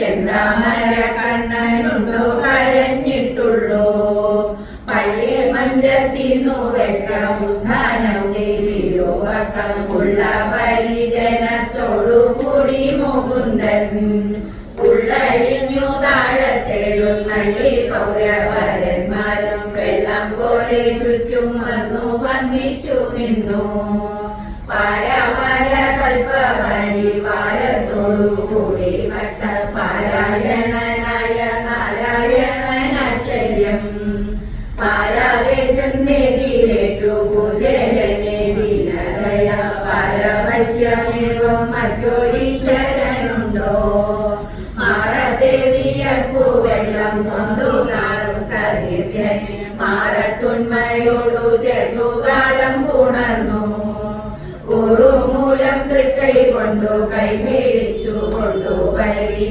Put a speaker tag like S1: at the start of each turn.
S1: ചെന്താമര കണ്ണനുണ്ടോ കരഞ്ഞിട്ടുള്ളൂ. പള്ളി മഞ്ചത്തിന്നു വെട്ടമുദ്ധാനം ചെയ്തിരോ വട്ടമുള്ള പരിജനത്തോടുകൂടി മുകുന്ദൻ ഉള്ളഴിഞ്ഞു താഴത്തെഴുന്നള്ളി പൗരവരന്മാരും വെള്ളം പോലെ ചുറ്റും വന്നു വന്ദിച്ചു നിന്നു. പാരാവാര കൽപ്പപരിവാരത്തോടുകൂടി ഭക്തപാരായണനായ നാരായണനാശ്ചര്യം പാരാതെ ചെന്നെതിരേറ്റു പൂജലനെതിരതയ പാരവശ്യമേവം മറ്റൊരീശ്വരനുണ്ടോ. മാറദേവിയക്കു വെള്ളം കൊണ്ടു നാളും സതീർത്ഥ്യന് മാറത്തുന്മയോടു ചേർത്തു കാലം പുണർന്നു. കുറുമൂലം തൃക്കൈ കൊണ്ടു കൈപിടിച്ചു കൊണ്ടുവരി